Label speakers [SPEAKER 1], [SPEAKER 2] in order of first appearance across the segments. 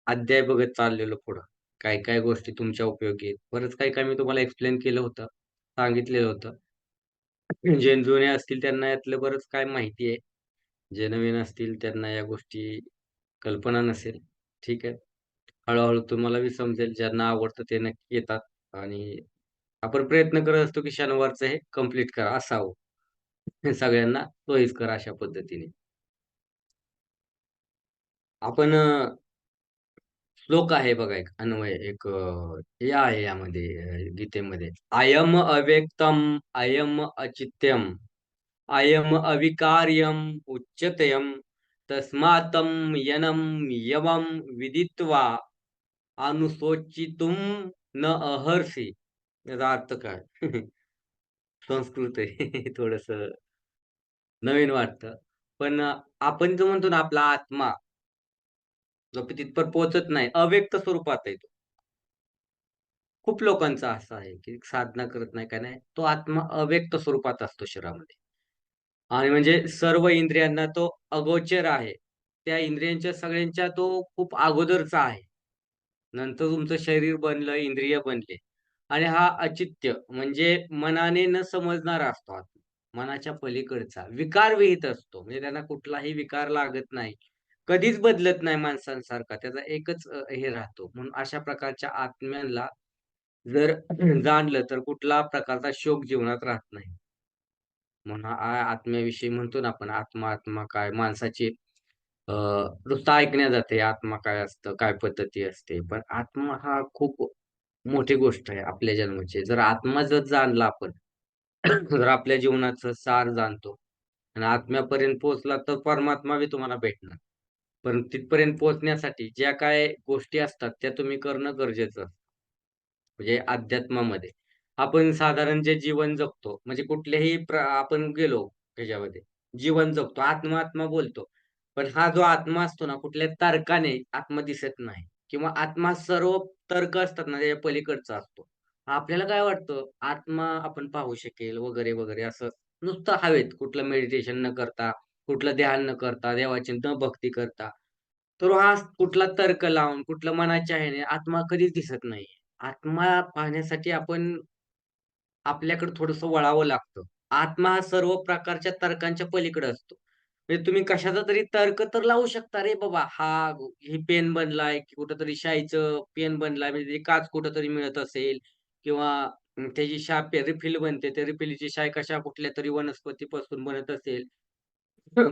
[SPEAKER 1] अध्याय बघत चाललेलो पुढं. काय-काय गोष्टी तुमच्या उपयोगी आहेत. बरंच काही-काही मी तुम्हाला एक्सप्लेन केलं होतं, सांगितलेलं होतं. जे जुने असतील त्यांना यातलं बरंच काय माहिती आहे. जे नवीन असतील त्यांना या गोष्टी कल्पना नसेल. ठीक आहे. हळू तुम्हाला बी समजेल. ज्यांना आवडतं ते नक्की येतात आणि आपण प्रयत्न करत असतो, की शनिवारचं हे कंप्लीट करा असावं. सगळ्यांना सोयीस्कर अशा पद्धतीने. आपण श्लोक आहे बघा एक अन्वय एक हे आहे यामध्ये गीतेमध्ये. अयम अव्यक्तम, अयम अचित्यम, अयम अविकार्यम उच्यतयम तस्मातम यनम यमम विदित्वा अनुशोचितुम न अर्हसि. याचा अर्थ काय? संस्कृत आहे थोडंसं नवीन वाटतं. पण आपण जो म्हणतो ना आपला आत्मा जो की तिथपर्यंत पोहोचत नाही, अव्यक्त स्वरूपात आहे तो. खूप लोकांचा असा आहे, की साधना करत नाही, काय नाही. तो आत्मा अव्यक्त स्वरूपात असतो शरीरामध्ये. आणि म्हणजे सर्व इंद्रियांना तो अगोचर आहे. त्या इंद्रियांच्या सगळ्यांच्या तो खूप अगोदरचा आहे. नंतर तुमचं शरीर बनलं, इंद्रिय बनले आणि हा अचित्य म्हणजे मनाने न समजणारा असतो आत्मा. मनाच्या पलीकडचा, विकारविहीत असतो. म्हणजे त्यांना कुठलाही विकार लागत नाही. कधीच बदलत नाही माणसांसारखा. त्याचा एकच हे राहतो. म्हणून अशा प्रकारच्या आत्म्याला जर जाणलं तर कुठला प्रकारचा शोक जीवनात राहत नाही. म्हणून आत्म्याविषयी म्हणतो ना आपण आत्मा, आत्मा काय माणसाची अ, नुसतं ऐकण्यात जाते आत्मा काय असतं, काय पद्धती असते. पण आत्मा हा खूप मोठी गोष्ट आहे आपल्या जन्माची. जर आत्मा जर जाणला आपण, तर आपल्या जीवनाचं सार जाणतो आणि आत्म्यापर्यंत पोहोचला तर परमात्मा बी तुम्हाला भेटणार. पण तिथपर्यंत पोहोचण्यासाठी ज्या काही गोष्टी असतात त्या तुम्ही करणं गरजेचं असतं. म्हणजे अध्यात्मामध्ये. आपण साधारण जे जीवन जगतो, म्हणजे कुठल्याही आपण गेलो ह्याच्यामध्ये, जीवन जगतो, आत्मा, आत्मा बोलतो. पण हा जो आत्मा असतो ना, कुठल्या तर्काने आत्मा दिसत नाही किंवा आत्मा सर्व तर्क असतात ना, त्याच्या पलीकडचा असतो. आपल्याला काय वाटतं, आत्मा आपण पाहू शकेल वगैरे, वगैरे असं नुसतं हवेत, कुठलं मेडिटेशन न करता, कुठलं ध्यान न करता, देवाची न भक्ती करता. तर हा कुठला तर्क लावून, कुठलं मनाच्या ह्याने आत्मा कधीच दिसत नाही. आत्मा पाहण्यासाठी आपण आपल्याकडे थोडंसं वळावं लागतं. आत्मा हा सर्व प्रकारच्या तर्कांच्या पलीकडे असतो. म्हणजे तुम्ही कशाचा तरी तर्क तर लावू शकता, "अरे बाबा, ही पेन बनलाय, की कुठेतरी शाईचं पेन बनलाय, म्हणजे ते काच कुठेतरी मिळत असेल किंवा त्याची रिफिल बनते. त्या रिफिलची शाई कशा कुठल्यातरी वनस्पतीपासून बनत असेल,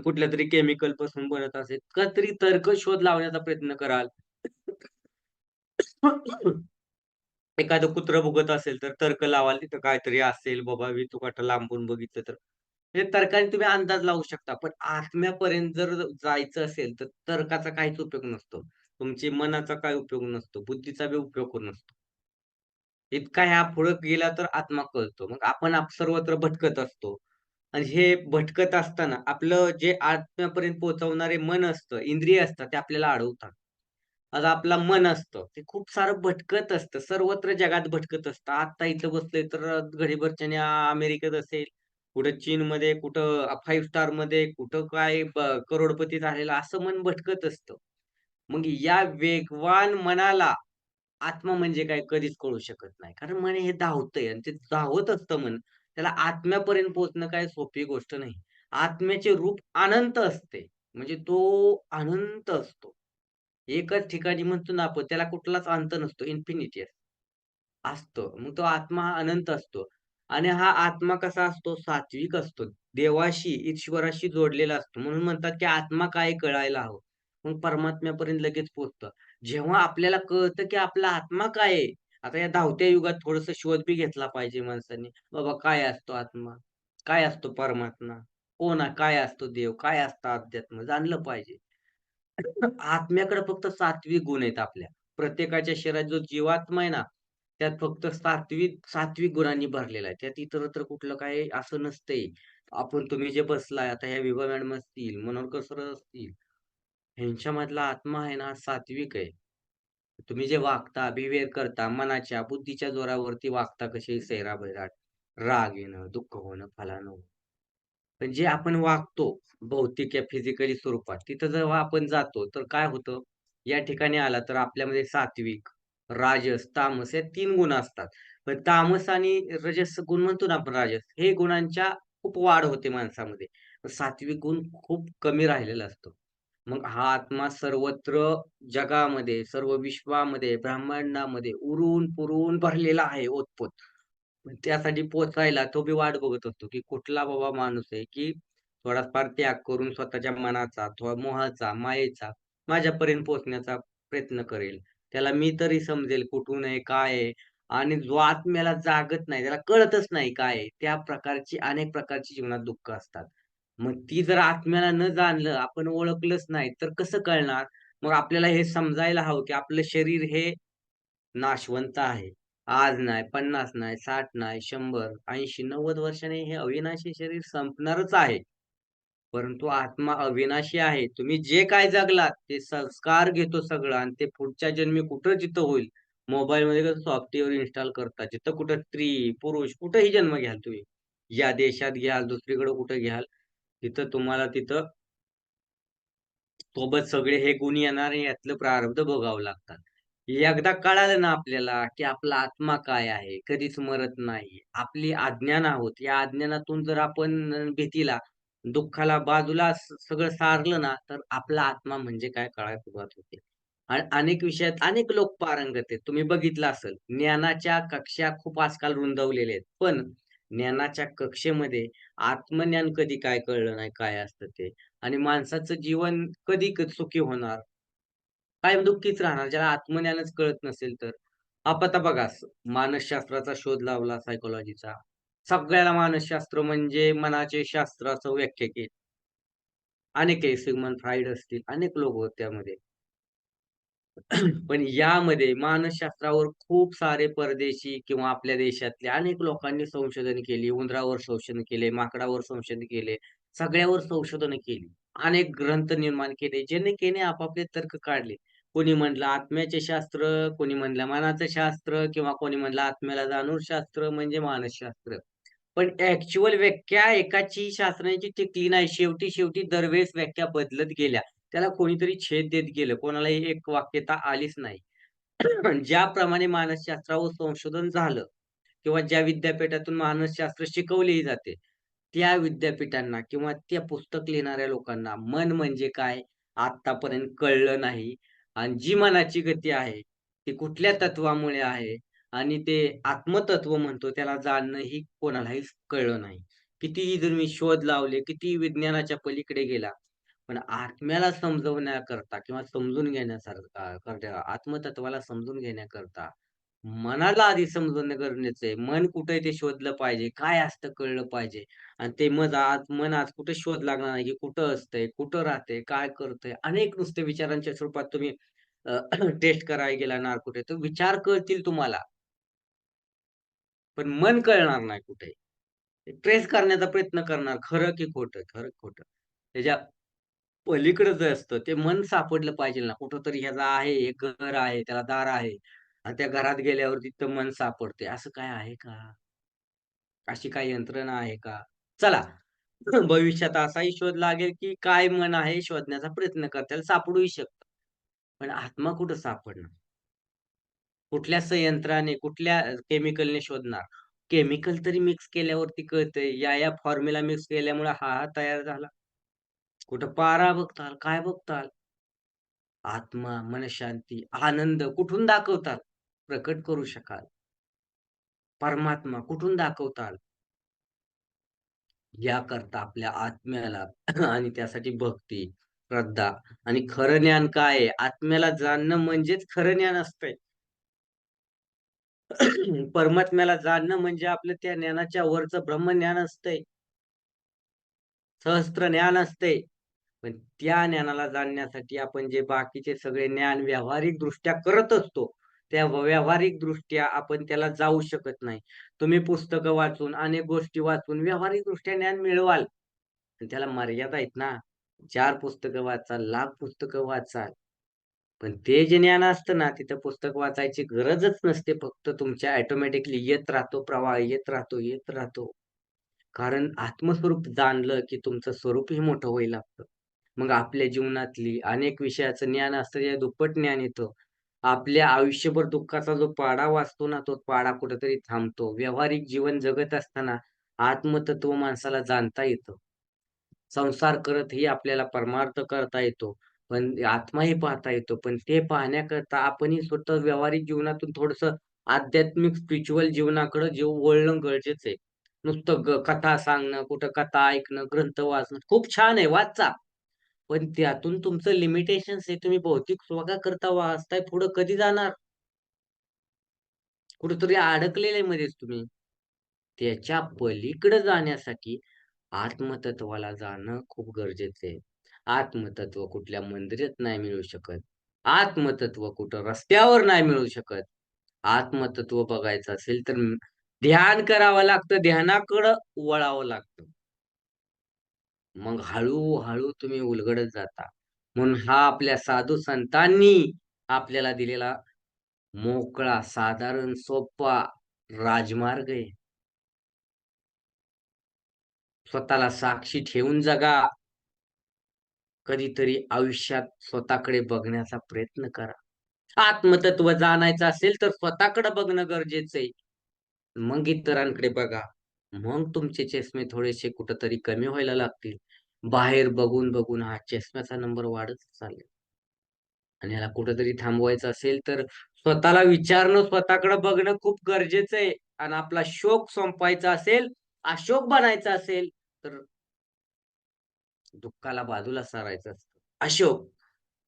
[SPEAKER 1] कुठल्यातरी केमिकलपासून बनत असेल." कधीतरी तर्क शोध लावण्याचा प्रयत्न कराल. एखादं कुत्रं भुकत असेल, तर तर्क लावाल तिथं काहीतरी असेल बाबा, विचूकाटा लांबून बघितलं तर. हे तर्काने तुम्ही अंदाज लावू शकता. पण आत्म्यापर्यंत जर जायचं असेल, तर तर्काचा काहीच उपयोग नसतो. तुमची मनाचा काही उपयोग नसतो. बुद्धीचा बी उपयोग नसतो. इतका ह्या पुढे गेला तर आत्मा कळतो. मग आपण सर्वत्र भटकत असतो. आणि हे भटकत असताना आपलं जे आत्म्यापर्यंत पोहोचवणारे मन असतं, इंद्रिय असतात, ते आपल्याला अडवतात. आता आपलं मन असतं, ते खूप सारं भटकत असतं. सर्वत्र जगात भटकत असतं. आत्ता इथं बसलोय तर घडीभरच्याने अमेरिकेत असेल, कुठं चीनमध्ये, कुठं 5 स्टारमध्ये, कुठं काय करोडपती झालेलं असं मन भटकत असतं. मग या वेगवान मनाला आत्मा म्हणजे काय कधीच कळू शकत नाही. कारण मन हे धावतंय आणि ते धावत असतं मन. त्याला आत्म्यापर्यंत पोहोचणं काही सोपी गोष्ट नाही. आत्म्याचे रूप अनंत असते. म्हणजे तो अनंत असतो. एकच ठिकाणी म्हणतो ना आपण त्याला कुठलाच अंत नसतो. इन्फिनिटी असतो. मग तो आत्मा हा अनंत असतो आणि हा आत्मा कसा असतो? सात्विक असतो. देवाशी, ईश्वराशी जोडलेला असतो. म्हणून म्हणतात, की आत्मा काय कळायला हवं. मग परमात्म्यापर्यंत लगेच पोहोचतं. जेव्हा आपल्याला कळतं, की आपला आत्मा काय आहे? आता या धावत्या युगात थोडंसं शोध बी घेतला पाहिजे माणसाने. बाबा काय असतो आत्मा? काय असतो परमात्मा? काय असतो देव? काय असतं अध्यात्म? जाणलं पाहिजे. आत्म्याकडे फक्त सात्विक गुण आहेत आपल्या. प्रत्येकाच्या शरीरात जो जीवात्मा आहे ना, त्यात फक्त सात्विक गुणांनी भरलेला आहे. त्यात इतरत्र कुठलं काही असं नसतंय. तुम्ही जे बसलाय, आता ह्या विभा मॅडम असतील, मनोरकर सर असतील, ह्यांच्यामधला आत्मा आहे ना, सात्विक आहे. तुम्ही जे वागता, बिहेवियर करता, मनाच्या, बुद्धीच्या जोरावरती वागता, कसे सैराभैराट, राग येणं, दुःख होणं, फलानं होणं. पण जे आपण वागतो, भौतिक या फिजिकली स्वरूपात, तिथं जेव्हा आपण जातो, तर काय होतं? या ठिकाणी आला तर आपल्यामध्ये सात्विक, राजस, तामस हे 3 गुण असतात. पण तामस आणि रजस गुण म्हणतो ना आपण राजस, हे गुणांच्या खूप वाढ होते माणसामध्ये. सात्विक गुण खूप कमी राहिलेला असतो. मग हा आत्मा सर्वत्र जगामध्ये, सर्व विश्वामध्ये, ब्रह्मांडामध्ये उरून-पुरून भरलेला आहे ओतप्रोत. पण त्यासाठी पोहोचायला तो बी वाट बघत असतो, की कुठला बाबा माणूस आहे, की थोडाफार त्याग करून स्वतःच्या मनाचा, थोडा मोहाचा, मायेचा माझ्यापर्यंत पोहोचण्याचा प्रयत्न करेल. त्याला मी तरी समजेल कुठून आहे, काय आहे आणि जो आत्म्याला जागत नाही, त्याला कळतच नाही काय आहे. त्या प्रकारची अनेक प्रकारची जीवनात दुःख असतात. मग ती जर आत्म्याला न जाणलं, आपण ओळखलंच नाही, तर कसं कळणार? मग आपल्याला हे समजायला हवं, की आपलं शरीर हे नाशवंत आहे. आज नाही, 50 नाही, 60 नाही, 100, 80, 90 वर्षांनी हे अविनाशी शरीर संपणारच आहे. परंतु आत्मा अविनाशी आहे. तुम्ही जे काय जगलात ते संस्कार घेतो सगळं आणि ते पुढच्या जन्मी कुठं जिथं होईल. मोबाईलमध्ये कसं सॉफ्टवेअर इन्स्टॉल करता. जिथं कुठं स्त्री, पुरुष कुठेही जन्म घ्याल तुम्ही. या देशात घ्याल, दुसरीकडे कुठे घ्याल, तिथं तुम्हाला तिथं सोबत सगळे हे गुण येणार आणि यातलं प्रारब्ध भोगावं लागतात. एकदा कळालं ना आपल्याला, की आपला आत्मा काय आहे, कधीच मरत नाही. आपली अज्ञान आहोत. या अज्ञानातून जर आपण भीतीला, दुःखाला बाजूला सगळं सारलं ना, तर आपला आत्मा म्हणजे काय कळायला सुरुवात होते. आणि अनेक विषयात अनेक लोक पारंगत आहेत. तुम्ही बघितलं असेल, ज्ञानाच्या कक्षा खूप आजकाल रुंदावलेल्या आहेत. पण ज्ञानाच्या कक्षेमध्ये आत्मज्ञान कधी काय कळलं नाही, काय असतं ते. आणि माणसाचं जीवन कधी सुखी होणार? कायम दुःखीच राहणार. ज्याला आत्मज्ञानच कळत नसेल तर. आपण आता बघा मानसशास्त्राचा शोध लावला सायकॉलॉजीचा. सगळ्याला मानसशास्त्र म्हणजे मनाचे शास्त्र असं व्याख्या केली. अनेक आहे सिग्मंड फ्राईड असतील, अनेक लोक होते त्यामध्ये. पण यामध्ये मानसशास्त्रावर खूप सारे परदेशी किंवा आपल्या देशातले अनेक लोकांनी संशोधन केली. उंदरावर संशोधन केले, माकडावर संशोधन केले, सगळ्यावर संशोधनं केली. अनेक ग्रंथ निर्माण केले, ज्याने आपापले तर्क काढले. कोणी म्हटलं आत्म्याचे शास्त्र, कोणी म्हणलं मनाचं शास्त्र किंवा कोणी म्हणलं आत्म्याला जाणून शास्त्र म्हणजे मानसशास्त्र. पण ॲक्चुअल व्याख्या एकाची शास्त्राची टिकली नाही. शेवटी दरवेळेस व्याख्या बदलत गेल्या. त्याला कोणीतरी छेद देत गेलं. कोणालाही एक वाक्यता आलीच नाही. ज्याप्रमाणे मानसशास्त्रावर संशोधन झालं किंवा ज्या विद्यापीठातून मानसशास्त्र शिकवलेही जाते, त्या विद्यापीठांना किंवा त्या पुस्तक लिहिणाऱ्या लोकांना मन म्हणजे काय आत्तापर्यंत कळलं नाही आणि जी मनाची गती आहे, ती कुठल्या तत्वामुळे आहे आणि ते आत्मतत्व म्हणतो त्याला जाणणंही कोणालाही कळलं नाही. कितीही जर मी शोध लावले, कितीही विज्ञानाच्या पलीकडे गेला, पण आत्म्याला समजवण्याकरता किंवा समजून घेण्यासारखा करता आत्मतत्वाला समजून घेण्याकरता मनाला आधी समजवणं गरजेचं आहे. मन कुठे आहे ते शोधलं पाहिजे. काय असतं कळलं पाहिजे. आणि ते मन आज कुठे शोध लागणार नाही, की कुठं असतंय, कुठं राहतंय, काय करतंय. अनेक नुसते विचारांच्या स्वरूपात तुम्ही टेस्ट करायला गेला नार्कोटे तर विचार कळतील तुम्हाला. पण मन कळणार नाही कुठे. ट्रेस करण्याचा प्रयत्न करणार. खरं की खोटं, खरं खोटं. त्याच्या पलीकडं जे असतं ते मन सापडलं पाहिजे ना. कुठेतरी ह्याचा आहे, एक घर आहे, त्याला दार आहे आणि त्या घरात गेल्यावर तिथं मन सापडते. असं काय आहे का? अशी काही यंत्रणा आहे का? चला, भविष्यात असाही शोध लागेल, की काय मन आहे शोधण्याचा प्रयत्न करता सापडूही शकतं. पण आत्मा कुठं सापडणार? कुठल्या संयंत्राने, कुठल्या केमिकलने शोधणार? केमिकल तरी मिक्स केल्यावरती कळतंय. या फॉर्म्युला मिक्स केल्यामुळे हा तयार झाला. कुठं पारा बघताल, काय बघताल? आत्मा, मनःशांती, आनंद कुठून दाखवतात? प्रकट करू शकाल. परमात्मा कुठून दाखवताल? याकरता आपल्या आत्म्याला आणि त्यासाठी भक्ती, श्रद्धा आणि खरं ज्ञान काय आहे? आत्म्याला जाणणं म्हणजेच खरं ज्ञान असतंय. परमात्म्याला जाणणं म्हणजे आपलं त्या ज्ञानाच्या वरचं ब्रह्मज्ञान असतंय. सहस्त्र ज्ञान असते. पण त्या ज्ञानाला जाणण्यासाठी आपण जे बाकीचे सगळे ज्ञान व्यावहारिकदृष्ट्या करत असतो, त्या व्यावहारिकदृष्ट्या आपण त्याला जाऊ शकत नाही. तुम्ही पुस्तकं वाचून, अनेक गोष्टी वाचून व्यावहारिकदृष्ट्या ज्ञान मिळवाल. पण त्याला मर्यादा आहेत ना. 4 पुस्तकं वाचाल, लाख पुस्तकं वाचाल. पण ते जे ज्ञान असतं ना, तिथं पुस्तक वाचायची गरजच नसते. फक्त तुमच्या ऑटोमॅटिकली येत राहतो प्रवाह, येत राहतो, येत राहतो. कारण आत्मस्वरूप जाणलं, की तुमचं स्वरूपही मोठं होऊ लागतं. मग आपल्या जीवनातली अनेक विषयाचं ज्ञान असतं, या दुप्पट ज्ञान येतं. आपल्या आयुष्यभर दुःखाचा जो पाढा वाचतो ना, तो पाढा कुठेतरी थांबतो. व्यावहारिक जीवन जगत असताना आत्मतत्व माणसाला जाणता येतं. संसार करतही आपल्याला परमार्थ करता येतो. पण आत्माही पाहता येतो. पण ते पाहण्याकरता आपणही स्वतः व्यावहारिक जीवनातून थोडंसं आध्यात्मिक स्पिरिच्युअल जीवनाकडे वळणं गरजेचं आहे. नुसतं कथा सांगणं, कुठं कथा ऐकणं, ग्रंथ वाचणं खूप छान आहे, वाचा. पण त्यातून तुमचं लिमिटेशन्स आहे. तुम्ही भौतिक सुखाकरता वाचताय, पुढं कधी जाणार? कुठेतरी अडकलेले मध्येच तुम्ही. त्याच्या पलीकडे जाण्यासाठी आत्मतत्वाला जाणं खूप गरजेचं आहे. आत्मतत्व कुठल्या मंदिरात नाही मिळू शकत. आत्मतत्व कुठं रस्त्यावर नाही मिळू शकत. आत्मतत्व बघायचं असेल तर ध्यान करावं लागतं, ध्यानाकडं वळावं लागतं. मग हळू-हळू तुम्ही उलगडत जाता. म्हणून हा आपल्या साधू संतांनी आपल्याला दिलेला मोकळा, साधारण, सोपा राजमार्ग आहे. स्वतःला साक्षी ठेवून जगा. कधीतरी आयुष्यात स्वतःकडे बघण्याचा प्रयत्न करा. आत्मतत्व जाणायचं असेल तर स्वतःकडे बघणं गरजेचं आहे. मग इतरांकडे बघा. मग तुमचे चष्मे थोडेसे कुठेतरी कमी व्हायला लागतील. बाहेर बघून हा चष्म्याचा नंबर वाढतच चाललाय. आणि ह्याला कुठेतरी थांबवायचं असेल तर स्वतःला विचारणं, स्वतःकडे बघणं खूप गरजेचं आहे. आणि आपला शोक संपवायचा असेल, अशोक बनायचा असेल, तर दुःखाला बाजूला सारायचं असतं. अशोक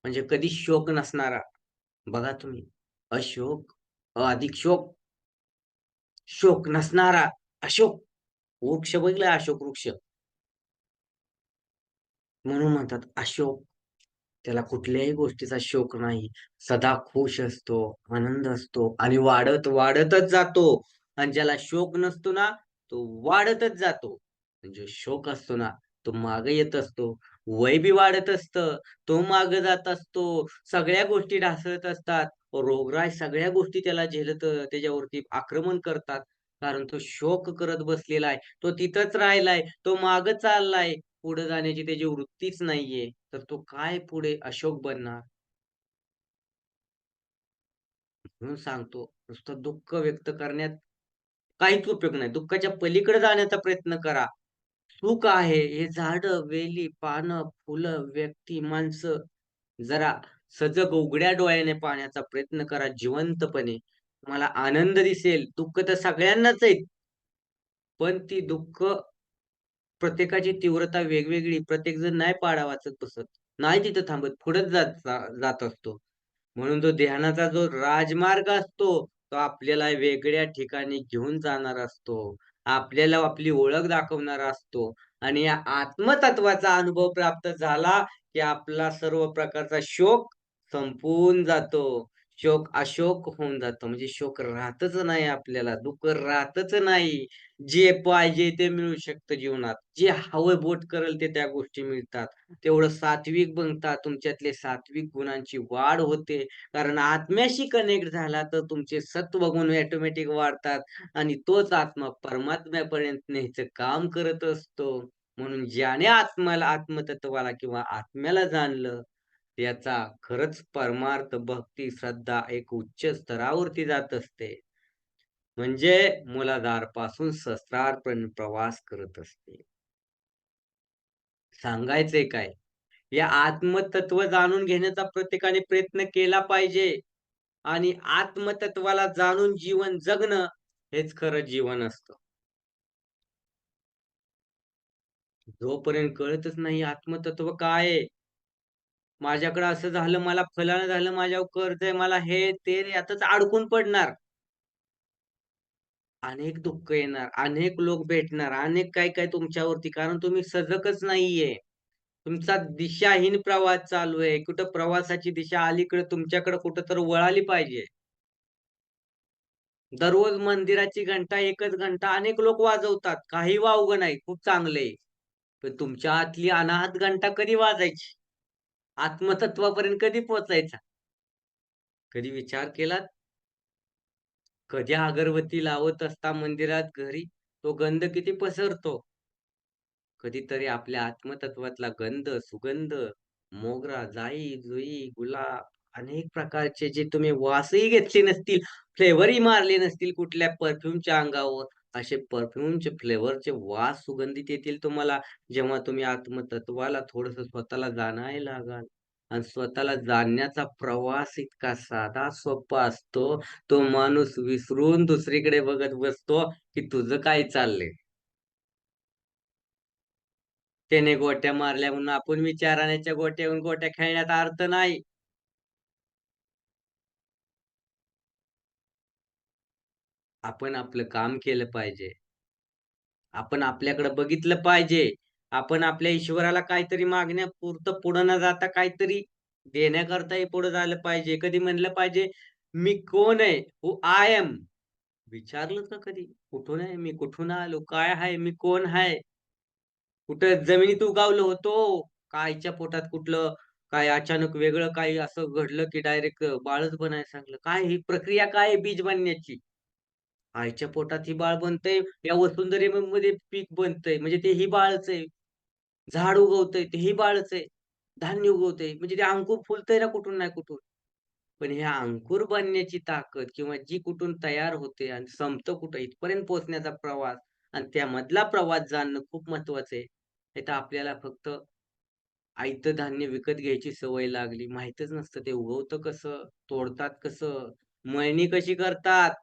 [SPEAKER 1] म्हणजे कधी शोक नसणारा. बघा तुम्ही, अशोक, अधिक शोक, शोक नसणारा अशोक. वृक्ष बघितलाय अशोक वृक्ष. म्हणून म्हणतात अशोक. त्याला कुठल्याही गोष्टीचा शोक नाही. सदा खुश असतो, आनंद असतो आणि वाढतच जातो. आणि ज्याला शोक नसतो ना, तो वाढतच जातो. म्हणजे शोक असतो ना, तो मागे येत असतो. वय बी वाढत असतं. तो मागे जात असतो. सगळ्या गोष्टी ढासळत असतात. रोगराई सगळ्या गोष्टी त्याला झेलत त्याच्यावरती आक्रमण करतात. कारण तो शोक करत बसलेला आहे. तो तिथंच राहिलाय. तो मागं चाललाय. पुढे जाण्याची त्याची वृत्तीच नाहीये. तर तो काय पुढे अशोक बनणार? म्हणून सांगतो, नुसतं दुःख व्यक्त करण्यात काहीच उपयोग नाही. दुःखाच्या पलीकडे जाण्याचा प्रयत्न करा. सुख आहे, हे झाडं, वेली, पानं, फुलं, व्यक्ती, माणसं जरा सजग उघड्या डोळ्याने पाहण्याचा प्रयत्न करा जिवंतपणे. तुम्हाला आनंद दिसेल. दुःख तर सगळ्यांनाच आहेत. पण ती दुःख प्रत्येकाची तीव्रता वेगवेगळी. प्रत्येकजण नाही पाढा वाचत बसत. नाही तिथं थांबत. पुढेच जात असतो. म्हणून तो ध्यानाचा जो राजमार्ग असतो, तो आपल्याला वेगळ्या ठिकाणी घेऊन जाणारा असतो. आपल्याला आपली ओळख दाखवणारा असतो आणि या आत्मतत्वाचा अनुभव प्राप्त झाला, की आपला सर्व प्रकारचा शोक संपून जातो. शोक अशोक होऊन जातो. म्हणजे शोक राहतच नाही आपल्याला, दुःख राहतच नाही. जे पाहिजे ते मिळू शकतं जीवनात. जे हवं बोट करेल ते त्या गोष्टी मिळतात. तेवढं सात्विक बनता, तुमच्यातले सात्विक गुणांची वाढ होते. कारण आत्म्याशी कनेक्ट झाला तर तुमचे सत्वगुण ऑटोमॅटिक वाढतात आणि तोच आत्मा परमात्म्यापर्यंत न्यायचं काम करत असतो. म्हणून ज्याने आत्म्याला, आत्मतत्वाला किंवा आत्म्याला जाणलं, त्याचा खरंच परमार्थ, भक्ती, श्रद्धा एक उच्च स्तरावरती जात असते. म्हणजे मूलाधारपासून सहस्रारपर्यंत प्रवास करत असते. सांगायचंय काय? या आत्मतत्व जाणून घेण्याचा प्रत्येकाने प्रयत्न केला पाहिजे आणि आत्मतत्वाला जाणून जीवन जगणं हेच खरं जीवन असतं. जोपर्यंत कळतच नाही आत्मतत्व काय आहे? माझ्याकडे असं झालं, मला फलानं झालं, माझ्यावर कर्ज आहे, मला हे, ते यातच अडकून पडणार. अनेक दुःख येणार, अनेक लोक भेटणार, अनेक काय-काय तुमच्यावरती कारण तुम्ही सजगच नाहीये. तुमचा दिशाहीन प्रवास चालू आहे. कुठं प्रवासाची दिशा अलीकडे तुमच्याकडे कुठं तर वळाली पाहिजे. दररोज मंदिराची घंटा, एकच घंटा अनेक लोक वाजवतात. काही वावगं नाही, खूप चांगलं आहे. पण तुमच्या आतली अनाहत घंटा कधी वाजायची? आत्मतत्वापर्यंत कधी पोहोचायचा? कधी विचार केलात? कधी अगरबत्ती लावत असता मंदिरात, घरी, तो गंध किती पसरतो. कधीतरी आपल्या आत्मतत्वातला गंध, सुगंध, मोगरा, जाई, जुई, गुलाब अनेक प्रकारचे जे तुम्ही वासही घेतले नसतील, फ्लेवरही मारले नसतील कुठल्या परफ्यूमच्या अंगावर, असे परफ्यूमचे फ्लेवरचे वास सुगंधित येतील तुम्हाला, जेव्हा तुम्ही आत्मतत्वाला थोडंसं स्वतःला जाणायला लागाल. आणि स्वतःला जाणण्याचा प्रवास इतका साधा सोपा असतो, तो माणूस विसरून दुसरीकडे बघत बसतो, की तुझं काय चाललंय? त्याने गोट्या मारल्या म्हणून आपण विचाराण्याच्या गोट्याहून गोट्या खेळण्यात अर्थ नाही. आपण आपलं काम केलं पाहिजे. आपण आपल्याकडे बघितलं पाहिजे. आपण आपल्या ईश्वराला काहीतरी मागण्यापुरतं पुढं न जाता काहीतरी देण्याकरताही पुढे झालं पाहिजे. कधी म्हणलं पाहिजे, "मी कोण आहे? हू आय एम." विचारलं का कधी? कुठून आहे मी? कुठून आलो? काय आहे? मी कोण आहे? कुठं जमिनीत उगावलो होतो? का आईच्या पोटात कुठलं काय अचानक वेगळं काही असं घडलं, की डायरेक्ट बाळच बनायला सांगलं? काय ही प्रक्रिया काय आहे बीज बनण्याची? आईच्या पोटात ही बाळ बनतंय, या वसुंधरेमध्ये पीक बनतंय, म्हणजे तेही बाळच आहे. झाड उगवतंय, तेही बाळच आहे. धान्य उगवतंय, म्हणजे ते अंकुर फुलतंय ना कुठून ना कुठून. पण ह्या अंकुर बनण्याची ताकद किंवा जी कुठून तयार होते आणि संपतं कुठं इथपर्यंत पोहोचण्याचा प्रवास आणि त्यामधला प्रवास जाणणं खूप महत्वाचं आहे. नाहीतर आपल्याला फक्त आयतं धान्य विकत घ्यायची सवय लागली. माहीतच नसतं ते उगवतं कसं, तोडतात कसं, मळणी कशी करतात,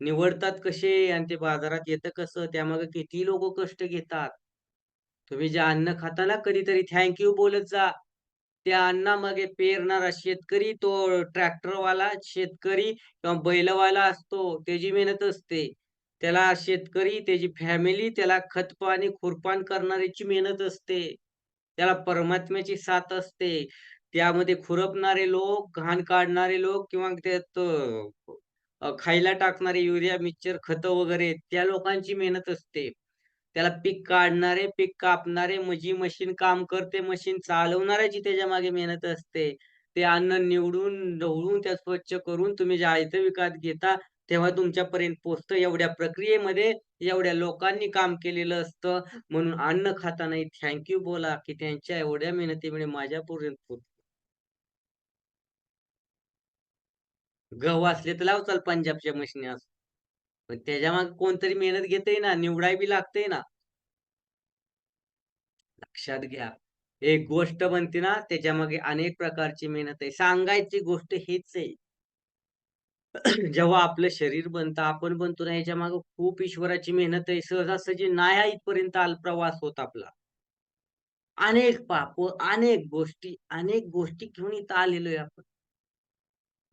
[SPEAKER 1] निवडतात कसे आणि ते बाजारात येतं कसं, त्यामागे किती लोकं कष्ट घेतात. तुम्ही जे अन्न खाता ना कधीतरी थँक यू बोलत जा. त्या अन्नामागे पेरणारा शेतकरी, तो ट्रॅक्टरवाला शेतकरी किंवा बैलवाला असतो, त्याची मेहनत असते. त्याला शेतकरी, त्याची फॅमिली, त्याला खतपाणी, खुरपाण करणाऱ्याची मेहनत असते. त्याला परमात्म्याची साथ असते. त्यामध्ये खुरपणारे लोक, घाण काढणारे लोक किंवा त्यात खायला टाकणारे युरिया, मिक्सचर, खतं वगैरे त्या लोकांची मेहनत असते. त्याला पीक काढणारे, पीक कापणारे, जी मशीन काम करते, मशीन चालवणाऱ्याची त्याच्यामागे मेहनत असते. ते अन्न निवडून, ढवळून, त्या स्वच्छ करून तुम्ही जे आयतं विकत घेता, तेव्हा तुमच्यापर्यंत पोहोचतं. एवढ्या प्रक्रियेमध्ये एवढ्या लोकांनी काम केलेलं असतं. म्हणून अन्न खाताना थँक बोला, की त्यांच्या एवढ्या मेहनतीमुळे माझ्यापर्यंत पोहोचलं. गहू असले तर लावचाल पंजाबच्या मशनी असं. पण त्याच्यामागे कोणतरी मेहनत घेतंय ना, निवडाय बी लागतंय ना. लक्षात घ्या. एक गोष्ट बनते ना, त्याच्यामागे अनेक प्रकारची मेहनत आहे. सांगायची गोष्ट हीच आहे. जेव्हा आपलं शरीर बनतं, आपण बनतो ना, ह्याच्यामागे खूप ईश्वराची मेहनत आहे. सहजासहजी नाही हा इथपर्यंत प्रवास होत आपला. अनेक पापं, अनेक गोष्टी घेऊन इथं आलेलो आहे आपण.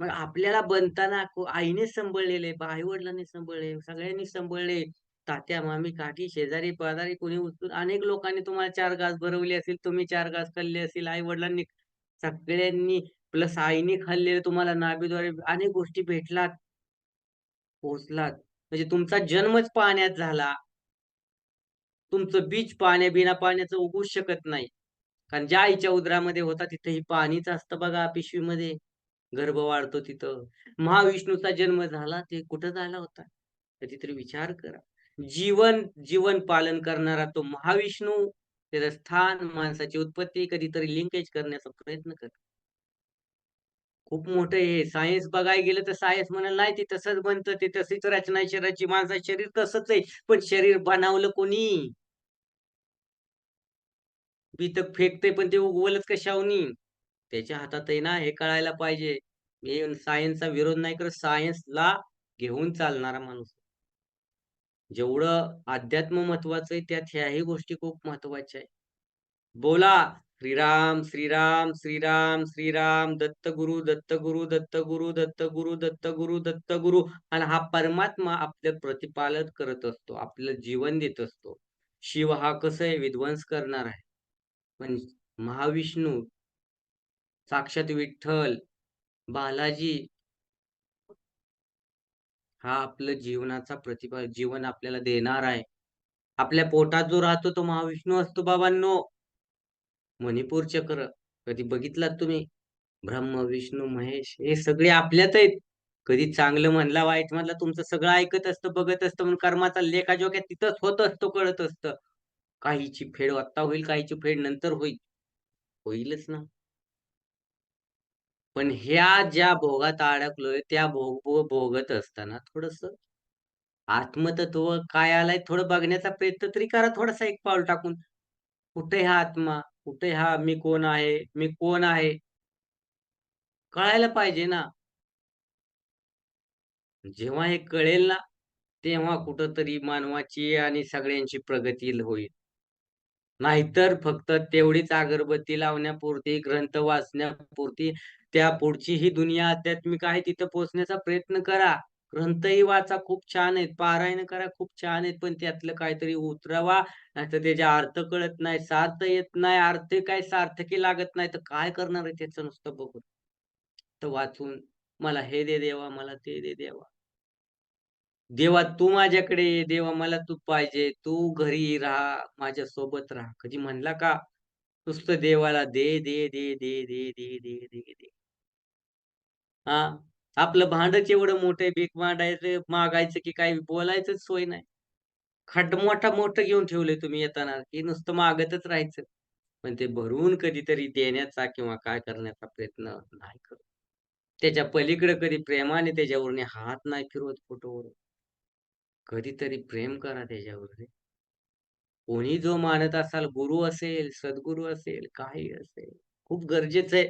[SPEAKER 1] मग आपल्याला बनताना आईने सांभाळलेलं आहे, आई-वडिलांनी सांभाळले, सगळ्यांनी सांभाळले. तात्या, मामी, काकी, शेजारी-पाजारी कोणी उचलून अनेक लोकांनी तुम्हाला 4 घास भरवले असतील, तुम्ही 4 घास खाल्ले असतील, आई-वडिलांनी सगळ्यांनी प्लस आईने खाल्लेले तुम्हाला नाभीद्वारे अनेक गोष्टी भेटलात, पोहोचलात. म्हणजे तुमचा जन्मच पाण्यात झाला. तुमचं बीज बिना पाण्याचं उगूच शकत नाही. कारण ज्या आईच्या उदरामध्ये होता तिथेही पाणीच असतं बघा पिशवीमध्ये. गर्भ वाढतो तिथं. महाविष्णूचा जन्म झाला ते कुठं झाला होता? कधीतरी विचार करा. जीवन पालन करणारा तो महाविष्णू, त्याचं स्थान, माणसाची उत्पत्ती कधीतरी लिंकेज करण्याचा प्रयत्न करा. खूप मोठं आहे सायन्स बघायला गेलं तर सायन्स म्हणाल नाही ते तसंच बनतं, ते तशीच रचना आहे शरीराची, माणसाचं शरीर तसंच आहे. पण शरीर बनवलं कोणी? इथं फेकतंय पण ते उगवलच कशावनी? त्याच्या हातात आहे ना हे कळायला पाहिजे. मी सायन्सचा विरोध नाही करत. सायन्सला घेऊन चालणारा माणूस. जेवढं अध्यात्म महत्वाचं आहे, त्यात ह्याही गोष्टी खूप महत्त्वाच्या आहेत. बोला श्रीराम, श्रीराम, श्रीराम, श्रीराम, दत्तगुरु, दत्तगुरु, दत्तगुरु, दत्तगुरु, दत्तगुरु, दत्तगुरु आणि हा परमात्मा आपलं प्रतिपालन करत असतो. आपलं जीवन देत असतो. शिव हा कसं आहे विध्वंस करणार आहे. पण महाविष्णू, साक्षात विठ्ठल, बालाजी हा आपलं जीवनाचा जीवन आपल्याला देणार आहे. आपल्या पोटात जो राहतो तो महाविष्णू असतो बाबांनो. मणिपूर चक्र कधी बघितलात तुम्ही? ब्रह्मा, विष्णू, महेश हे सगळे आपल्यात आहेत. कधी चांगलं म्हणला, वाईट म्हणला, तुमचं सगळं ऐकत असतं, बघत असतं म्हणून कर्माचा लेखाजोखा तिथंच होत असतो, कळत असतं. काहीची फेड आत्ता होईल, काहीची फेड नंतर होईल. होईलच ना. पण ह्या ज्या भोगात अडकलोय, त्या भोगत असताना थोडंसं आत्मतत्व काय आलंय थोडं बघण्याचा प्रयत्न तरी करा थोडासा एक पाऊल टाकून. कुठे हा आत्मा? कुठे हा मी कोण आहे? मी कोण आहे? कळायला पाहिजे ना. जेव्हा हे कळेल ना, तेव्हा कुठेतरी मानवाची आणि सगळ्यांची प्रगती होईल. नाहीतर फक्त तेवढीच अगरबत्ती लावण्यापुरती, ग्रंथ वाचण्यापुरती, त्या पुढची ही दुनिया आध्यात्मिक आहे तिथं पोहोचण्याचा प्रयत्न करा. ग्रंथही वाचा खूप छान आहेत, पारायण करा खूप छान आहेत, पण त्यातलं काहीतरी उतरवा, नाहीतर त्याचे अर्थ कळत नाही, सार्थ येत नाही, अर्थ काय सार्थकी लागत नाही, तर काय करणार आहे त्याचं नुसतं बघून? तर वाचून, मला हे दे देवा, मला ते दे देवा. देवा तू माझ्याकडे ये, देवा मला तू पाहिजे, तू घरी राहा, माझ्यासोबत राहा. कधी म्हणला का? नुसतं देवाला दे, दे, दे, दे, दे, दे, दे, दे, दे. हां. आपलं भांडच एवढं मोठं आहे, भीक मागायचं मागायचं की काही बोलायचंच सोय नाही. मोठं घेऊन ठेवलंय तुम्ही येताना, की नुसतं मागतच राहायचं. पण ते भरून कधीतरी देण्याचा किंवा काय करण्याचा प्रयत्न नाही करत. त्याच्या पलीकडे कधी प्रेमाने त्याच्यावरून हात नाही फिरवत फोटोवरून. कधीतरी प्रेम करा त्याच्यावर रे. कोणी जो मानत असाल, गुरु असेल, सद्गुरू असेल, काही असेल, खूप गरजेचं आहे.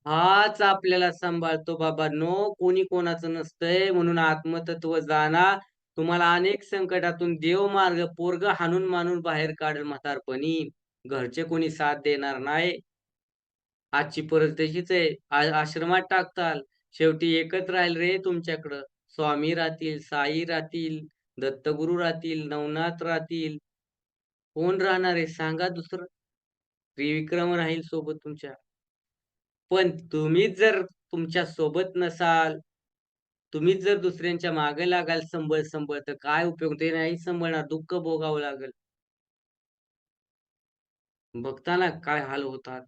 [SPEAKER 1] हाच आपल्याला सांभाळतो बाबांनो, कोणी कोणाचं नसतंय. म्हणून आत्मतत्व जाणा. तुम्हाला अनेक संकटातून देव मार्ग पोरगं हाणून-माणून बाहेर काढेल म्हातारपणी. घरचे कोणी साथ देणार नाही. आजची परिस्थिती तशीच आहे. आश्रमात टाकताल. शेवटी एकच राहील रे तुमच्याकडं. स्वामी राहतील, साई राहतील, दत्तगुरू राहतील, नवनाथ राहतील. कोण राहणार आहे सांगा दुसरं? त्रिविक्रम राहील सोबत तुमच्या. पण तुम्हीच जर तुमच्या सोबत नसाल, तुम्हीच जर दुसऱ्यांच्या मागे लागाल संभळ-संभळ, तर काय उपयोग? ते नाही सांभाळणार, दुःख भोगावं लागेल. बघता ना काय हाल होतात.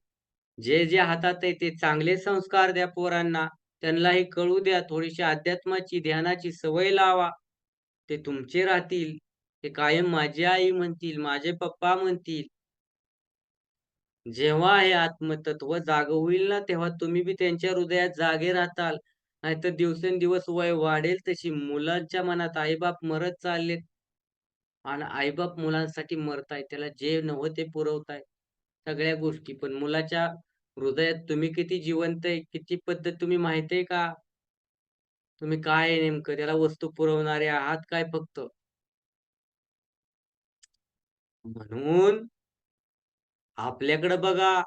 [SPEAKER 1] जे हातात आहे ते चांगले संस्कार द्या पोरांना. त्यांना हे कळू द्या. थोडीशी अध्यात्माची, ध्यानाची सवय लावा. ते तुमचे राहतील. ते कायम माझी आई म्हणतील, माझे पप्पा म्हणतील. जेव्हा हे आत्मतत्व जागं होईल ना, तेव्हा तुम्ही बी त्यांच्या हृदयात जागे राहताल. नाहीतर दिवसेंदिवस वय वाढेल तशी मुलांच्या मनात आई-बाप मरत चाललेत आणि आई-बाप मुलांसाठी मरतायत. त्याला जे नवं ते पुरवतायत, सगळ्या गोष्टी. पण मुलाच्या हृदयात तुम्ही किती जिवंत आहे, किती पद्धत तुम्ही माहिती आहे का? तुम्ही काय आहे नेमकं? त्याला वस्तू पुरवणारे आहात काय फक्त? म्हणून आपल्याकडे बघा,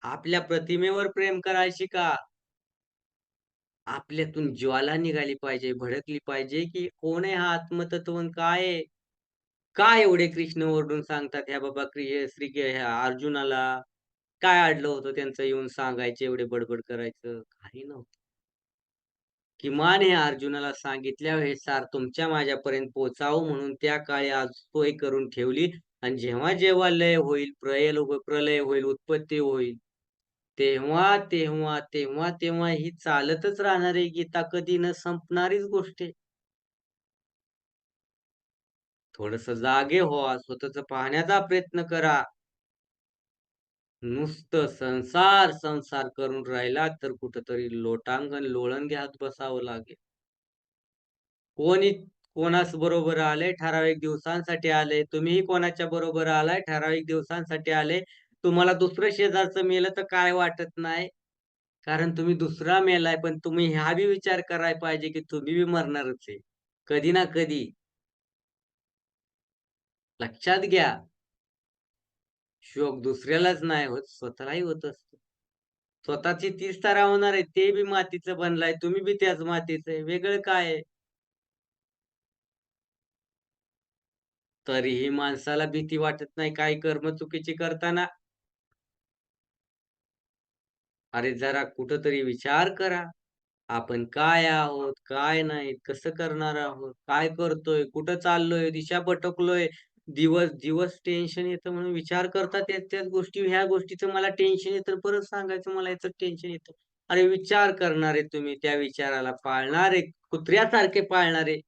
[SPEAKER 1] आपल्या प्रतिमेवर प्रेम करा शिका. आपल्यातून ज्वाला निघाली पाहिजे, भडकली पाहिजे, की कोण आहे हा आत्मतत्व अन् काय आहे? का एवढे कृष्ण ओरडून सांगतात, ह्या बाबा ह्या अर्जुनाला काय अडलं होतं त्यांचं येऊन सांगायचे, एवढे बडबड करायचं? काही नव्हतं. किमान हे अर्जुनाला सांगितल्या हे सार तुमच्या माझ्यापर्यंत पोहोचावं म्हणून त्या काळी आज सोय करून ठेवली आणि जेव्हा लय होईल, प्रलय होईल, उत्पत्ती होईल, तेव्हा ही चालतच राहणार आहे गीता कधी न संपणारीच गोष्ट आहे. थोडंसं जागे व्हा, स्वतःचं पाहण्याचा प्रयत्न करा. नुसतं संसार करून राहिला तर कुठेतरी लोटांगण, लोळण घ्यात बसावं लागेल. कोणी कोणास बरोबर आले, ठराविक दिवसांसाठी आले. तुम्हीही कोणाच्या बरोबर आलाय, ठराविक दिवसांसाठी आले. तुम्हाला दुसरं शेजारचं मेलं तर काय वाटत नाही. कारण तुम्ही दुसरा मेलाय, पण तुम्ही हा बी विचार करायला पाहिजे, की तुम्ही बी मरणारच आहे. कधी ना कधी. लक्षात घ्या, शोक दुसऱ्यालाच नाही होत, स्वतःलाही होत असतो. स्वतःची तीच तऱ्हा होणार आहे. ते बी मातीचं बनलाय, तुम्ही बी त्याच मातीचं आहे. वेगळं काय आहे? तरीही माणसाला भीती वाटत नाही काही कर्म चुकीची करताना. अरे जरा कुठेतरी विचार करा. आपण काय आहोत, काय नाही, कसं करणार आहोत, काय करतोय, कुठं चाललोय, दिशा भटकलोय. दिवस दिवस टेन्शन येतं म्हणून विचार करता त्याच गोष्टी, ह्या गोष्टीचं मला टेन्शन येतं, परत सांगायचं मला याचं टेन्शन येतं. अरे विचार करणारे तुम्ही, त्या विचाराला पाळणारे, कुत्र्यासारखे पाळणारे,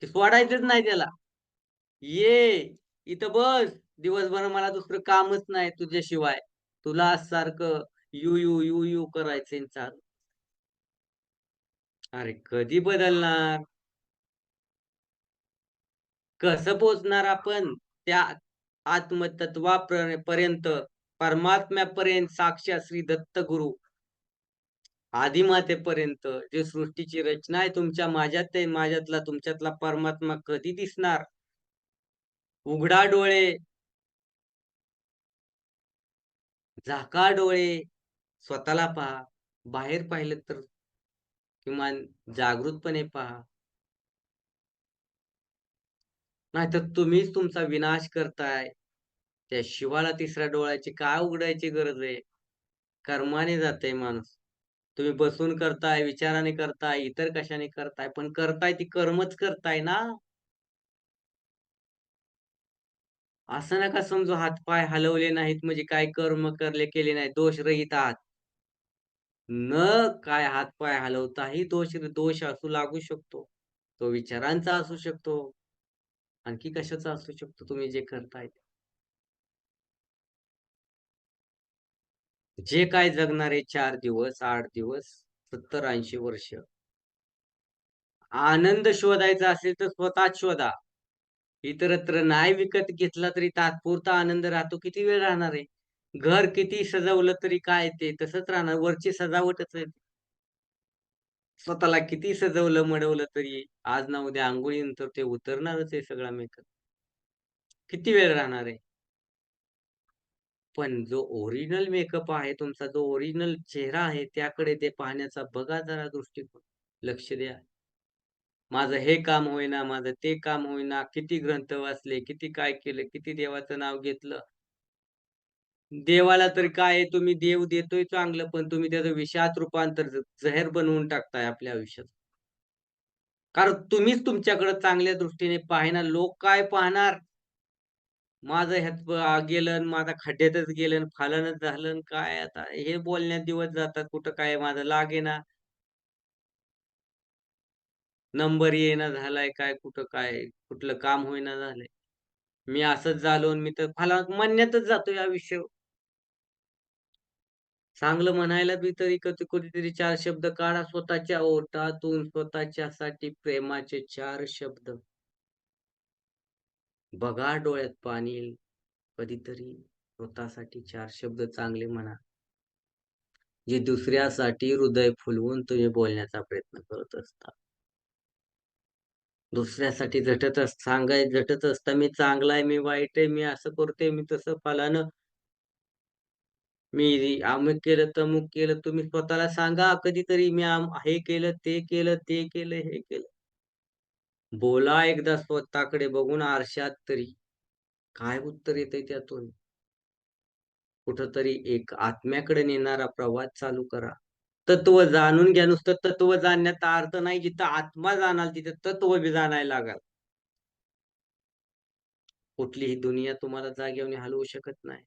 [SPEAKER 1] ते सोडायचंच नाही त्याला. ये, इथं बस, दिवसभर मला दुसरं कामच नाही तुझ्याशिवाय. तुला सारखं यू करायचंय चालू. अरे कधी बदलणार? कसं पोहोचणार आपण त्या पर्यंत, परमात्म्यापर्यंत, साक्षात श्री दत्तगुरू, आदिमातेपर्यंत, जे सृष्टीची रचना आहे तुमच्या माझ्यात आहे, माझ्यातला तुमच्यातला परमात्मा कधी दिसणार? उघडा डोळे, झाका डोळे, स्वतःला पहा. बाहेर पाहिलं तर किमान जागृतपणे पहा. नाहीतर तुम्हीच तुमचा विनाश करताय. त्या शिवाला तिसऱ्या डोळ्याची काय उघडायची गरज आहे? कर्माने जातंय माणूस. तुम्ही बसून करताय, विचाराने करताय, इतर कशाने करताय, पण करताय ती कर्मच करताय ना. असं नका समजू हात-पाय हलवले नाहीत म्हणजे काय कर्म केले नाहीत, दोषरहित आहात. न काय हात-पाय हलवताही दोष असू लागू शकतो. तो विचारांचा असू शकतो, आणखी कशाचा असू शकतो तुम्ही जे करताय ते. जे काय जगणारे 4 दिवस, 8 दिवस, 70-80 वर्ष. आनंद शोधायचा असेल तर स्वतःच शोधा. इतरत्र नाही विकत घेतला तरी तात्पुरता आनंद राहतो. किती वेळ राहणार आहे? घर किती सजवलं तरी काय ते तसंच राहणार. वरची सजावटच आहे. स्वतःला किती सजवलं-मडवलं तरी आज ना उद्या अंघोळीनंतर ते उतरणारच आहे सगळा मेकअप. किती वेळ राहणार आहे? पण जो ओरिजिनल मेकअप आहे तुमचा, जो ओरिजिनल चेहरा आहे त्याकडे ते पाहण्याचा बघा जरा दृष्टिकोन. लक्ष द्या. माझं हे काम होईना, माझं ते काम होईना, किती ग्रंथ वाचले, किती काय केलं, किती देवाचं नाव घेतलं. देवाला तर काय आहे, तुम्ही देव देतोय चांगलं, पण तुम्ही त्याचं विषात रूपांतर जहर बनवून टाकताय आपल्या आयुष्यात. कारण तुम्हीच तुमच्याकडे चांगल्या दृष्टीने पाहेना. लोक काय पाहणार? माझं ह्यात गेलं अन् माझा खड्ड्यातच गेलं अन् फलानच झालं अन् काय आता हे बोलण्यात दिवस जातात. कुठं काय माझं लागेना, नंबर येईना झालाय काय, कुठं काय, कुठलं काम होईना झालंय. मी असंच झालो अन् मी तर म्हणण्यातच जातोय आयुष्य. चांगलं म्हणायला बी तरी कधीतरी 4 शब्द काढा स्वतःच्या ओठातून, स्वतःच्यासाठी प्रेमाचे 4 शब्द. बघा डोळ्यात पाणी येईल कधीतरी. स्वतःसाठी 4 शब्द चांगले म्हणा. जे दुसऱ्यासाठी हृदय फुलवून तुम्ही बोलण्याचा प्रयत्न करत असता. दुसऱ्यासाठी झटत असता, मी चांगला आहे, मी वाईट आहे, मी असं करतोय, मी तसं फलानं, मी अमुक केलं, तमुक केलं. तुम्ही स्वतःला सांगा कधीतरी मी हे केलं, ते केलं, ते केलं, हे केलं. बोला एकदा स्वतःकडे बघून आरशात तरी. काय उत्तर येतंय त्यातून? कुठेतरी एक आत्म्याकडे नेणारा प्रवास चालू करा. तत्व जाणून घ्या. नुसतं तत्व जाणण्याचा अर्थ नाही, जिथं आत्मा जाणाल तिथं तत्व बी जाणायला लागाल. कुठलीही दुनिया तुम्हाला जागेवरून हलवू शकत नाही.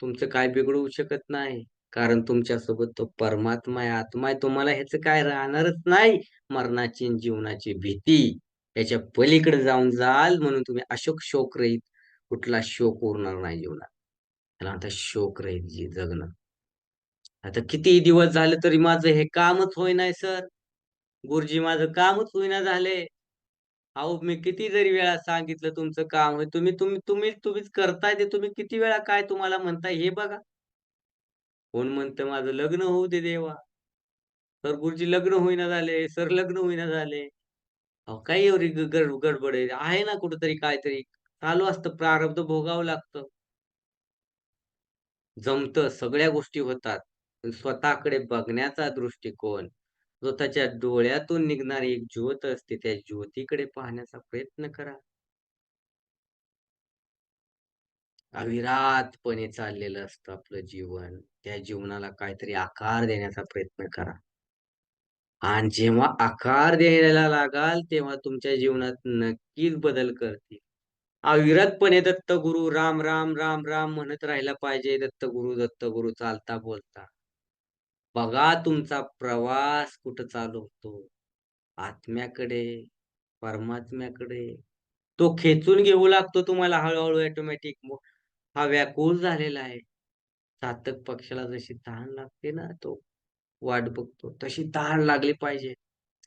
[SPEAKER 1] तुमचं काय बिघडवू शकत नाही. कारण तुमच्यासोबत तो परमात्मा आहे, आत्मा आहे. तुम्हाला ह्याचं काय राहणारच नाही. मरणाची आणि जीवनाची भीती. याच्या पलीकडे जाऊन जाल म्हणून तुम्ही शोकरहित कुठला शोक उरणार नाही जीवनात. त्याला म्हणतात शोकरहित जगणं. आता कितीही दिवस झाले तरी माझं हे कामच होईनाय सर. गुरुजी माझं कामच होईना झालंय. अहो, मी किती जरी वेळा सांगितलं तुमचं काम होईल. तुम्हीच करताय ते तुम्ही किती वेळा काय तुम्हाला म्हणताय हे बघा. कोण म्हणतं माझं लग्न होऊ दे देवा. सर गुरुजी लग्न होईना झाले, सर लग्न होईना झाले. अहो, काय एवढी गडबड आहे? आहे ना कुठेतरी काहीतरी. चालू असतं प्रारब्ध भोगावं लागतं. जमतं, सगळ्या गोष्टी होतात. पण स्वतःकडे बघण्याचा दृष्टिकोन, स्वतःच्या डोळ्यातून निघणारी एक ज्योत असते, त्या ज्योतीकडे पाहण्याचा प्रयत्न करा. अविरातपणे चाललेलं असतं आपलं जीवन. त्या जीवनाला काहीतरी आकार देण्याचा प्रयत्न करा. आणि जेव्हा आकार द्यायला लागाल, तेव्हा तुमच्या जीवनात नक्कीच बदल करतील. अविरतपणे दत्तगुरू राम, राम, राम, राम म्हणत राहिला पाहिजे. दत्तगुरू, दत्तगुरू चालता बोलता. बघा तुमचा प्रवास कुठं चालू होतो. आत्म्याकडे, परमात्म्याकडे. तो खेचून घेऊ लागतो तुम्हाला हळू-हळू ऑटोमॅटिक. हा व्याकुळ झालेला आहे. चातक पक्षाला जशी तहान लागते ना, तो वाट बघतो. तशी तहान लागली पाहिजे.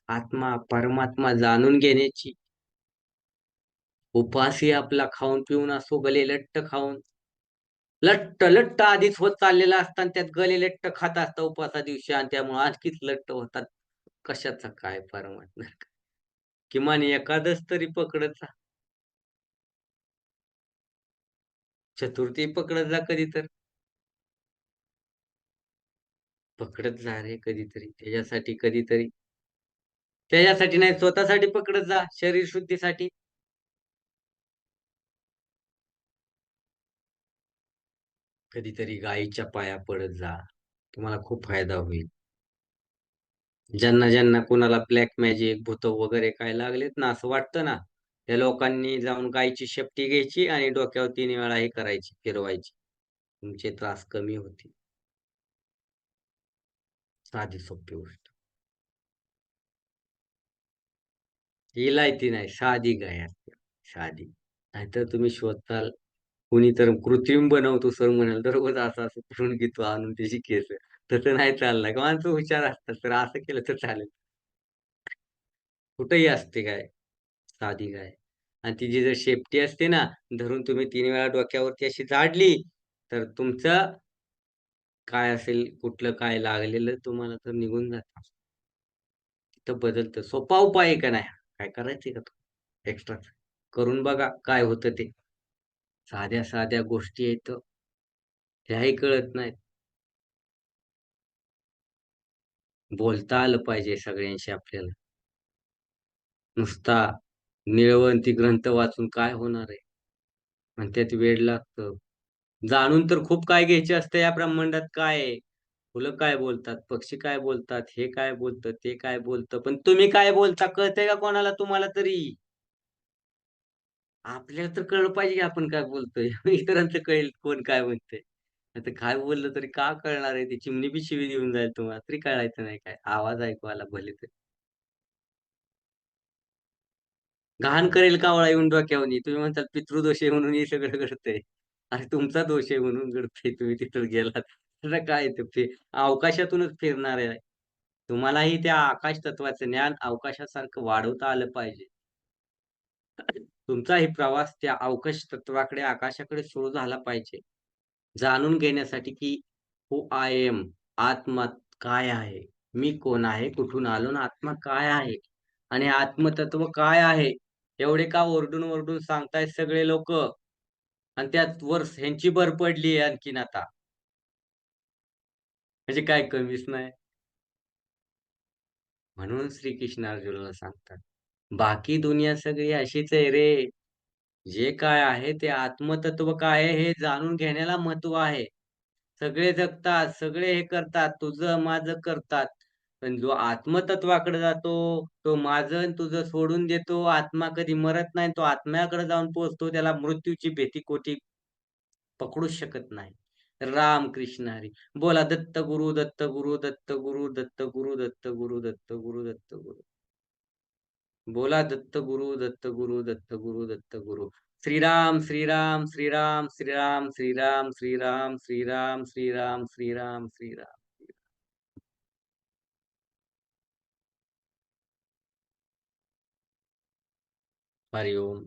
[SPEAKER 1] आत्मा, परमात्मा जाणून घेण्याची. उपासही आपला खाऊन-पिऊन असो, गले लट्ट खाऊन. लट्ट आधीच होत चाललेला असतं आणि त्यात गले लट्ट खात असतं उपवासा दिवशी आणि त्यामुळे आणखीच लट्ट होतात. कशाचा काय परमात्मा? किमान एकादश तरी पकडत जा. चतुर्थी पकडत जा कधी तर. पकडत जा रे कधीतरी. त्याच्यासाठी नाही स्वतःसाठी पकडत जा, शरीर शुद्धीसाठी. कधीतरी गायीच्या पाया पडत जा. तुम्हाला खूप फायदा होईल. ज्यांना कोणाला ब्लॅक मॅजिक, भूत वगैरे काय लागलेत ना, असं वाटतं ना, त्या लोकांनी जाऊन गायीची शेपटी घ्यायची आणि डोक्यावर 3 वेळा हे करायची, फिरवायची. तुमचे त्रास कमी होतील. साधी सोपी गोष्ट. इलायती नाही, साधी गाय असते. साधी. नाहीतर तुम्ही शोधताल, कुणी तर कृत्रिम बनवतो सर म्हणाल, दररोज असं-असं करून घेतो आणून त्याची केस. तसं नाही चालणार. माणसं हुशार असतात, तर असं केलं तर चालेल. कुठेही असते गाय, साधी गाय. आणि तिची जर शेपटी असते ना, धरून तुम्ही 3 वेळा डोक्यावरती अशी झाडली, तर तुमचं काय असेल, कुठलं काय लागलेलं तुम्हाला तर निघून जातं. तिथं बदलतं. सोपा उपाय आहे का नाही? काय करायचंय का तुम्हाला एक्स्ट्राचं? करून बघा काय होतं ते. साध्या-साध्या गोष्टी आहेत, त्याही कळत नाहीत. बोलता आलं पाहिजे सगळ्यांशी आपल्याला. नुसता निळवंती ग्रंथ वाचून काय होणार आहे? आणि त्यात वेड लागतं. जाणून तर खूप काय घ्यायचे असतं या ब्रह्मांडात काय आहे? फुलं काय बोलतात, पक्षी काय बोलतात, हे काय बोलतं, ते काय बोलतं. पण तुम्ही काय बोलता कळतंय का कोणाला तुम्हाला तरी? आपल्याला तर कळलं पाहिजे की आपण काय बोलतोय. इतरांचं कळेल कोण काय म्हणतंय. नाहीतर काय बोललं तरी का कळणार आहे? ती चिमणी बी शिवी देऊन जाईल तुम्हाला, तरी कळायचं नाही काय. आवाज ऐकू आला भले तरी. घाण करेल कावळा येऊन डोक्यावरनी. तुम्ही म्हणताल पितृदोष आहे म्हणून हे सगळं घडतंय. अरे तुमचा दोष आहे म्हणून घडतंय. तुम्ही तिथं गेलात. त्याला काय ते अवकाशातूनच फिरणार आहे. तुम्हालाही त्या आकाश तत्वाचं ज्ञान अवकाशासारखं वाढवता आलं पाहिजे. तुमचाही प्रवास त्या अवकाश तत्वाकडे, आकाशाकडे सुरू झाला पाहिजे. जाणून घेण्यासाठी की हू आय एम आत्मा काय आहे? मी कोण आहे? कुठून आलो आणि आत्मा काय आहे? आणि आत्मतत्व काय आहे? एवढे का ओरडून सांगतायत सगळे लोकं आणि त्यात वर ह्यांची भर पडली आहे आणखीन आता. म्हणजे काय कमीच नाही. म्हणून श्रीकृष्ण अर्जुनाला सांगतात, "बाकी दुनिया सगळी अशीच आहे रे. जे काय आहे ते आत्मतत्व काय आहे हे जाणून घेण्याला महत्त्व आहे. सगळे जगतात, सगळे हे करतात, तुझं माझं करतात. पण जो आत्मतत्वाकडे जातो, तो माझं आणि तुझं सोडून देतो. आत्मा कधी मरत नाही. तो आत्म्याकडे जाऊन पोहोचतो. त्याला मृत्यूची भीती कोठी पकडूच शकत नाही. राम कृष्ण हरी. बोला दत्त गुरु, दत्त गुरु, दत्त गुरु, दत्त गुरु, दत्त गुरु, दत्त गुरु, दत्त गुरु. बोला दत्त गुरु, दत्त गुरु, दत्त गुरु, दत्त गुरु. श्रीराम, श्रीराम, श्रीराम, श्रीराम, श्रीराम, श्रीराम, श्रीराम, श्रीराम, श्रीराम, श्रीराम. हरि ओम.